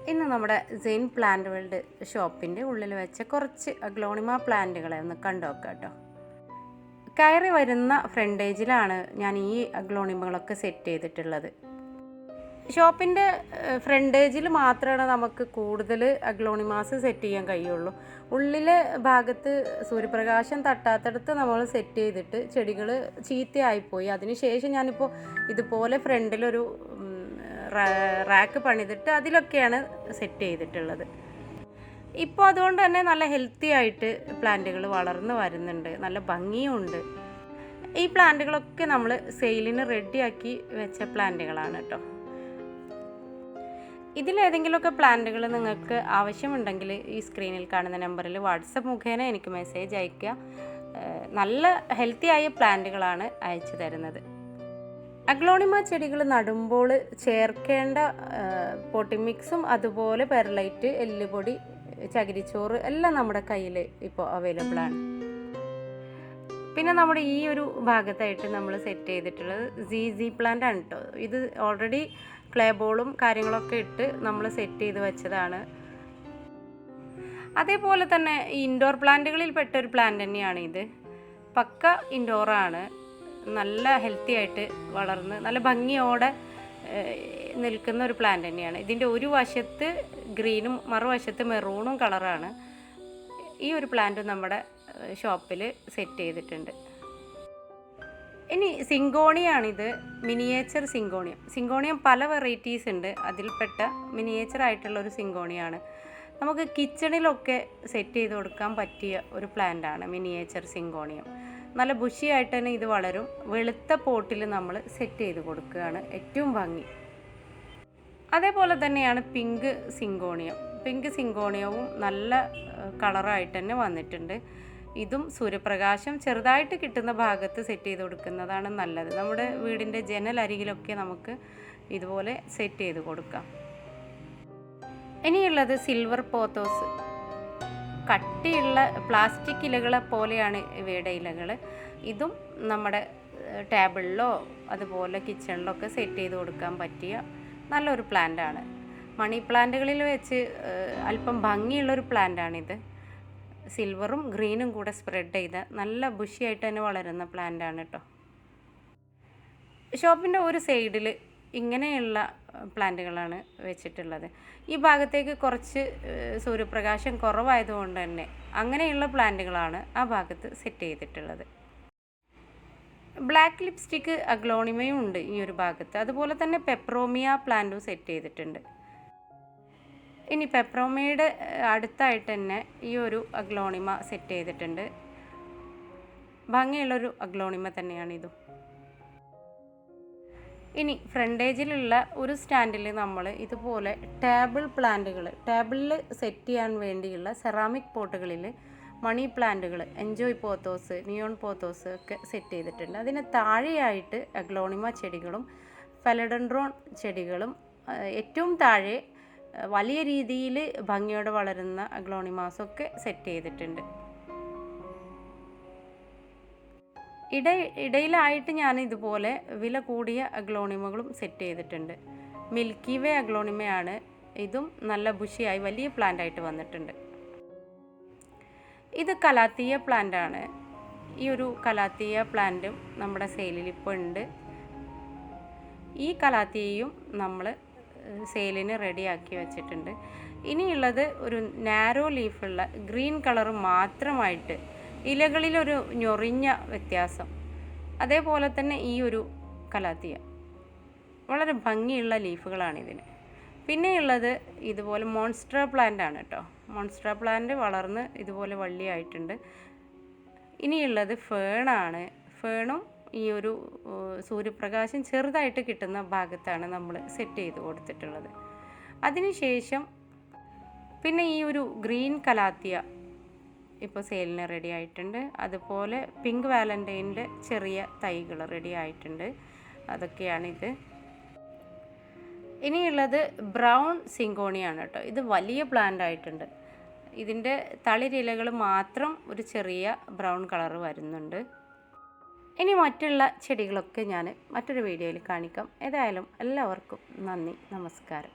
ഇന്ന് നമ്മുടെ സെയിൻ plant world ഷോപ്പിൻ്റെ ഉള്ളിൽ വെച്ച കുറച്ച് അഗ്ലോണിമ പ്ലാന്റുകളെ ഒന്ന് കണ്ടുനോക്കാം കേട്ടോ. കയറി വരുന്ന ഫ്രണ്ടേജിലാണ് ഞാൻ ഈ അഗ്ലോണിമകളൊക്കെ സെറ്റ് ചെയ്തിട്ടുള്ളത്. ഷോപ്പിൻ്റെ ഫ്രണ്ടേജിൽ മാത്രമാണ് നമുക്ക് കൂടുതൽ അഗ്ലോണിമാസ് സെറ്റ് ചെയ്യാൻ കഴിയുള്ളൂ. ഉള്ളിലെ ഭാഗത്ത് സൂര്യപ്രകാശം തട്ടാത്തടത്ത് നമ്മൾ സെറ്റ് ചെയ്തിട്ട് ചെടികൾ ചീത്തയായിപ്പോയി. അതിനുശേഷം ഞാനിപ്പോൾ ഇതുപോലെ ഫ്രണ്ടിലൊരു റാക്ക് പണിതിട്ട് അതിലൊക്കെയാണ് സെറ്റ് ചെയ്തിട്ടുള്ളത്. ഇപ്പോൾ അതുകൊണ്ട് തന്നെ നല്ല ഹെൽത്തി ആയിട്ട് പ്ലാന്റുകൾ വളർന്നു വരുന്നുണ്ട്, നല്ല ഭംഗിയുമുണ്ട്. ഈ പ്ലാന്റുകളൊക്കെ നമ്മൾ സെയിലിന് റെഡിയാക്കി വെച്ച പ്ലാന്റുകളാണ് കേട്ടോ. ഇതിലേതെങ്കിലുമൊക്കെ പ്ലാന്റുകൾ നിങ്ങൾക്ക് ആവശ്യമുണ്ടെങ്കിൽ ഈ സ്ക്രീനിൽ കാണുന്ന നമ്പറിൽ വാട്സപ്പ് മുഖേന എനിക്ക് മെസ്സേജ് അയയ്ക്കുക. നല്ല ഹെൽത്തി ആയ പ്ലാന്റുകളാണ് അയച്ചു തരുന്നത്. അഗ്ലോണിമ ചെടികൾ നടുമ്പോൾ ചേർക്കേണ്ട പോട്ടിംഗ് മിക്സും അതുപോലെ പെർലൈറ്റ്, എല്ലുപൊടി, ചകിരിച്ചോറ് എല്ലാം നമ്മുടെ കയ്യിൽ ഇപ്പോൾ അവൈലബിൾ ആണ്. പിന്നെ നമ്മുടെ ഈ ഒരു ഭാഗത്തായിട്ട് നമ്മൾ സെറ്റ് ചെയ്തിട്ടുള്ളത് ZZ പ്ലാന്റ് ആണ് കേട്ടോ. ഇത് ഓൾറെഡി ക്ലേ ബോളും കാര്യങ്ങളൊക്കെ ഇട്ട് നമ്മൾ സെറ്റ് ചെയ്ത് വെച്ചതാണ്. അതേപോലെ തന്നെ ഇൻഡോർ പ്ലാന്റുകളിൽ പെട്ടൊരു പ്ലാന്റ് തന്നെയാണ് ഇത്. പക്ക ഇൻഡോറാണ്, നല്ല ഹെൽത്തി ആയിട്ട് വളർന്ന് നല്ല ഭംഗിയോടെ നിൽക്കുന്ന ഒരു പ്ലാന്റ് തന്നെയാണ്. ഇതിൻ്റെ ഒരു വശത്ത് ഗ്രീനും മറുവശത്ത് മെറൂണും കളറാണ്. ഈ ഒരു പ്ലാന്റ് നമ്മുടെ ഷോപ്പിൽ സെറ്റ് ചെയ്തിട്ടുണ്ട്. ഇനി സിങ്കോണിയാണിത്, മിനിയേച്ചർ സിങ്കോണിയം പല വെറൈറ്റീസ് ഉണ്ട്. അതിൽപ്പെട്ട മിനിയേച്ചർ ആയിട്ടുള്ള ഒരു സിങ്കോണിയാണ്. നമുക്ക് കിച്ചണിലൊക്കെ സെറ്റ് ചെയ്ത് കൊടുക്കാൻ പറ്റിയ ഒരു പ്ലാന്റാണ് മിനിയേച്ചർ സിങ്കോണിയം. നല്ല ബുഷിയായിട്ട് തന്നെ ഇത് വളരും. വെളുത്ത പോട്ടിൽ നമ്മൾ സെറ്റ് ചെയ്ത് കൊടുക്കുകയാണ് ഏറ്റവും ഭംഗി. അതേപോലെ തന്നെയാണ് പിങ്ക് സിങ്കോണിയവും നല്ല കളറായിട്ട് തന്നെ വന്നിട്ടുണ്ട്. ഇതും സൂര്യപ്രകാശം ചെറുതായിട്ട് കിട്ടുന്ന ഭാഗത്ത് സെറ്റ് ചെയ്ത് കൊടുക്കുന്നതാണ് നല്ലത്. നമ്മുടെ വീടിൻ്റെ ജനലരികിലൊക്കെ നമുക്ക് ഇതുപോലെ സെറ്റ് ചെയ്ത് കൊടുക്കാം. ഇനിയുള്ളത് സിൽവർ പോത്തോസ്. കട്ടിയുള്ള പ്ലാസ്റ്റിക് ഇലകളെ പോലെയാണ് ഇവയുടെ ഇലകൾ. ഇതും നമ്മുടെ ടേബിളിലോ അതുപോലെ കിച്ചണിലൊക്കെ സെറ്റ് ചെയ്ത് കൊടുക്കാൻ പറ്റിയ നല്ലൊരു പ്ലാന്റാണ്. മണി പ്ലാന്റുകളിൽ വെച്ച് അല്പം ഭംഗിയുള്ളൊരു പ്ലാന്റാണിത്. സിൽവറും ഗ്രീനും കൂടെ സ്പ്രെഡ് ചെയ്ത നല്ല ബുഷിയായിട്ട് തന്നെ വളരുന്ന പ്ലാന്റാണ് കേട്ടോ. ഷോപ്പിൻ്റെ ഒരു സൈഡിൽ ഇങ്ങനെയുള്ള പ്ലാന്റുകളാണ് വെച്ചിട്ടുള്ളത്. ഈ ഭാഗത്തേക്ക് കുറച്ച് സൂര്യപ്രകാശം കുറവായതുകൊണ്ട് തന്നെ അങ്ങനെയുള്ള പ്ലാന്റുകളാണ് ആ ഭാഗത്ത് സെറ്റ് ചെയ്തിട്ടുള്ളത്. ബ്ലാക്ക് ലിപ്സ്റ്റിക് അഗ്ലോണിമയും ഉണ്ട് ഈ ഒരു ഭാഗത്ത്. അതുപോലെ തന്നെ പെപ്രോമിയ പ്ലാന്റും സെറ്റ് ചെയ്തിട്ടുണ്ട്. ഇനി പെപ്രോമിയയുടെ അടുത്തായിട്ട് തന്നെ ഈ ഒരു അഗ്ലോണിമ സെറ്റ് ചെയ്തിട്ടുണ്ട്. ഭംഗിയുള്ളൊരു അഗ്ലോണിമ തന്നെയാണ് ഇതും. ഇനി ഫ്രണ്ടേജിലുള്ള ഒരു സ്റ്റാൻഡിൽ നമ്മൾ ഇതുപോലെ ടേബിളിൽ സെറ്റ് ചെയ്യാൻ വേണ്ടിയുള്ള സെറാമിക് പോട്ടുകളിൽ മണി പ്ലാന്റുകൾ, എൻജോയ് പോത്തോസ്, നിയോൺ പോത്തോസ് ഒക്കെ സെറ്റ് ചെയ്തിട്ടുണ്ട്. അതിന് താഴെയായിട്ട് അഗ്ലോണിമ ചെടികളും ഫെലഡൻഡ്രോൺ ചെടികളും, ഏറ്റവും താഴെ വലിയ രീതിയിൽ ഭംഗിയോടെ വളരുന്ന അഗ്ലോണിമാസൊക്കെ സെറ്റ് ചെയ്തിട്ടുണ്ട്. ഇടയിലായിട്ട് ഞാൻ ഇതുപോലെ വില കൂടിയ അഗ്ലോണിമകളും സെറ്റ് ചെയ്തിട്ടുണ്ട്. മിൽക്കി വേ അഗ്ലോണിമയാണ്. ഇതും നല്ല ബുഷിയായി വലിയ പ്ലാന്റായിട്ട് വന്നിട്ടുണ്ട്. ഇത് കലാത്തിയ പ്ലാന്റാണ്. ഈ ഒരു കലാത്തിയ പ്ലാന്റും നമ്മുടെ സെയിലിൽ ഇപ്പോൾ ഉണ്ട്. ഈ കലാത്തിയയും നമ്മൾ സെയിലിന് റെഡിയാക്കി വെച്ചിട്ടുണ്ട്. ഇനിയുള്ളത് ഒരു നാരോ ലീഫുള്ള ഗ്രീൻ കളർ മാത്രമായിട്ട്, ഇലകളിലൊരു ഞൊറിഞ്ഞ വ്യത്യാസം. അതേപോലെ തന്നെ ഈ ഒരു കലാത്തിയ വളരെ ഭംഗിയുള്ള ലീഫുകളാണിതിന്. പിന്നെയുള്ളത് ഇതുപോലെ മോൺസ്റ്റർ പ്ലാന്റ് ആണ് കേട്ടോ. മോൺസ്റ്റർ പ്ലാന്റ് വളർന്ന് ഇതുപോലെ വള്ളിയായിട്ടുണ്ട്. ഇനിയുള്ളത് ഫേണാണ്. ഫേണും ഈ ഒരു സൂര്യപ്രകാശം ചെറുതായിട്ട് കിട്ടുന്ന ഭാഗത്താണ് നമ്മൾ സെറ്റ് ചെയ്ത് കൊടുത്തിട്ടുള്ളത്. അതിനുശേഷം പിന്നെ ഈ ഒരു ഗ്രീൻ കലാത്തിയ ഇപ്പോൾ സെയിലിന് റെഡി ആയിട്ടുണ്ട്. അതുപോലെ പിങ്ക് വാലന്റൈൻ്റെ ചെറിയ തൈകൾ റെഡി ആയിട്ടുണ്ട്. അതൊക്കെയാണിത്. ഇനിയുള്ളത് ബ്രൗൺ സിങ്കോണിയാണ് കേട്ടോ. ഇത് വലിയ പ്ലാന്റ് ആയിട്ടുണ്ട്. ഇതിൻ്റെ തളിരിലകൾ മാത്രം ഒരു ചെറിയ ബ്രൗൺ കളർ വരുന്നുണ്ട്. ഇനി മറ്റുള്ള ചെടികളൊക്കെ ഞാൻ മറ്റൊരു വീഡിയോയിൽ കാണിക്കാം. ഏതായാലും എല്ലാവർക്കും നന്ദി, നമസ്കാരം.